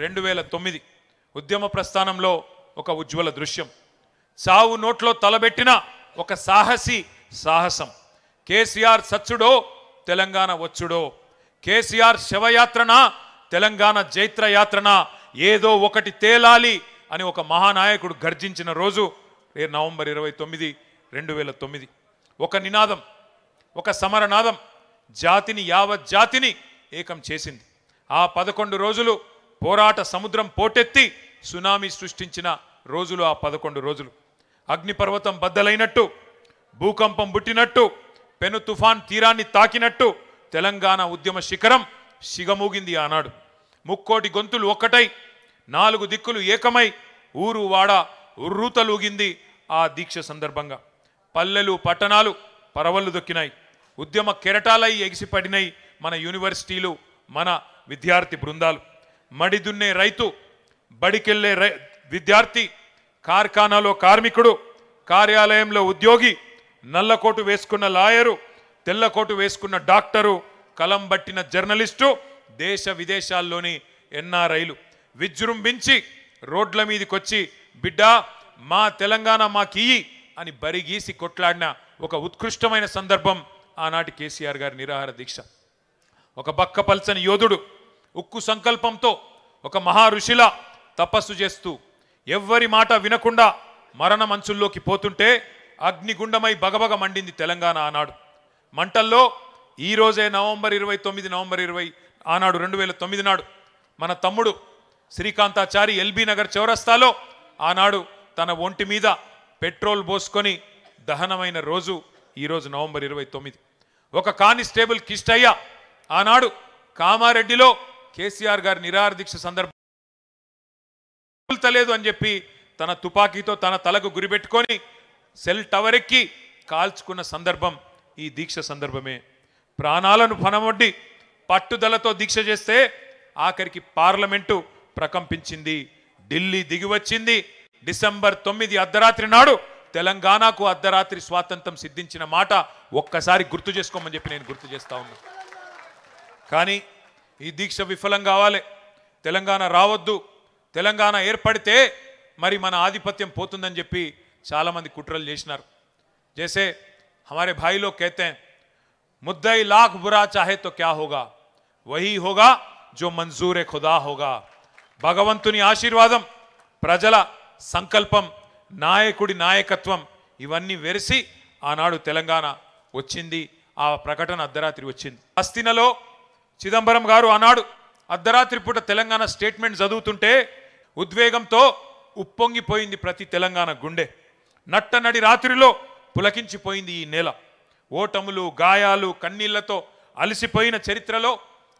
2009 ఉద్యమ ప్రస్థానంలో ఒక ఉజ్వల దృశ్యం. చావు నోట్లో తలబెట్టిన ఒక సాహసం. కేసీఆర్ సచ్చుడో తెలంగాణ వచ్చుడో, కేసీఆర్ శవయాత్రన తెలంగాణ జైత్రయాత్రన, ఏదో ఒకటి తేలాలి అని ఒక మహానాయకుడు గర్జించిన రోజు నవంబర్ 29, 2009. ఒక నినాదం, ఒక సమరనాదం జాతిని, యావత్ జాతిని ఏకం చేసింది. ఆ 11 రోజులు పోరాట సముద్రం పోటెత్తి సునామీ సృష్టించిన రోజులు ఆ 11 రోజులు. అగ్నిపర్వతం బద్దలైనట్టు, భూకంపం పుట్టినట్టు, పెను తుఫాన్ తీరాన్ని తాకినట్టు తెలంగాణ ఉద్యమ శిఖరం సిగమూగింది ఆనాడు. ముక్కోటి గొంతులు ఒక్కటై, 4 దిక్కులు ఏకమై, ఊరు వాడ ఉర్రూతలూగింది ఆ దీక్ష సందర్భంగా. పల్లెలు పట్టణాలు పరవళ్ళు దొక్కినాయి, ఉద్యమ కెరటాలై ఎగిసిపడినాయి మన యూనివర్సిటీలు, మన విద్యార్థి బృందాలు. మడిదున్నే రైతు, బడికెళ్లే విద్యార్థి, కార్ఖానాలో కార్మికుడు, కార్యాలయంలో ఉద్యోగి, నల్లకోటు వేసుకున్న లాయరు, తెల్లకోటు వేసుకున్న డాక్టరు, కలం బట్టిన జర్నలిస్టు, దేశ విదేశాల్లోని ఎన్ఆర్ఐలు విజృంభించి రోడ్ల మీదకొచ్చి బిడ్డా మా తెలంగాణ మాకియ్యి అని బరిగీసి కొట్లాడిన ఒక ఉత్కృష్టమైన సందర్భం ఆనాటి కేసీఆర్ గారి నిరాహార దీక్ష. ఒక బక్కపల్చని యోధుడు ఉక్కు సంకల్పంతో ఒక మహా ఋషిలా తపస్సు చేస్తూ ఎవ్వరి మాట వినకుండా మరణ మంచుల్లోకి పోతుంటే అగ్నిగుండమై బగబగ మండింది తెలంగాణ ఆనాడు. మంటల్లో ఈరోజే నవంబర్ 20 ఆనాడు 2009 నాడు మన తమ్ముడు శ్రీకాంతాచారి ఎల్బీ నగర్ చౌరస్తాలో ఆనాడు తన ఒంటి మీద పెట్రోల్ పోసుకొని దహనమైన రోజు ఈరోజు నవంబర్ 29. ఒక కానిస్టేబుల్ కిష్టయ్య ఆనాడు కామారెడ్డిలో కేసీఆర్ గారి నిరాహార దీక్ష సందర్భం లేదు అని చెప్పి తన తుపాకీతో తన తలకు గురిపెట్టుకొని సెల్ టవర్ ఎక్కి కాల్చుకున్న సందర్భం ఈ దీక్ష సందర్భమే. ప్రాణాలను పనమొడ్డి పట్టుదలతో దీక్ష చేస్తే ఆఖరికి పార్లమెంటు ప్రకంపించింది, ఢిల్లీ దిగివచ్చింది. డిసెంబర్ 9 అర్ధరాత్రి నాడు తెలంగాణకు అర్ధరాత్రి స్వాతంత్రం సిద్ధించిన మాట ఒక్కసారి గుర్తు చేసుకోమని చెప్పి నేను గుర్తు చేస్తా ఉన్నా. కానీ ఈ దీక్ష విఫలం కావాలి, తెలంగాణ రావద్దు, తెలంగాణ ఏర్పడితే మరి మన ఆధిపత్యం పోతుందని చెప్పి చాలామంది కుట్రలు చేసినారు. జైసే हमारे भाई लोग कहते हैं, मुद्दई लाख बुरा चाहे तो क्या होगा, वही होगा जो मंजूर खुदा होगा. భగవంతుని ఆశీర్వాదం, ప్రజల సంకల్పం, నాయకుడి నాయకత్వం ఇవన్నీ వెరిసి ఆనాడు తెలంగాణ వచ్చింది. ఆ ప్రకటన అర్ధరాత్రి వచ్చింది. అస్థినలో చిదంబరం గారు ఆనాడు అర్ధరాత్రి పూట తెలంగాణ స్టేట్మెంట్ చదువుతుంటే ఉద్వేగంతో ఉప్పొంగిపోయింది ప్రతి తెలంగాణ గుండె. నట్టనడి రాత్రిలో పులకించిపోయింది ఈ నేల. ఓటములు, గాయాలు, కన్నీళ్లతో అలసిపోయిన చరిత్రలో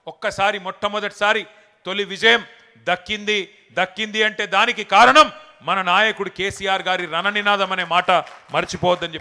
ఒక్కసారి మొట్టమొదటిసారి తొలి విజయం దక్కింది అంటే దానికి కారణం మన నాయకుడు కేసీఆర్ గారి రణనినాదం అనే మాట మర్చిపోవద్దని చెప్పి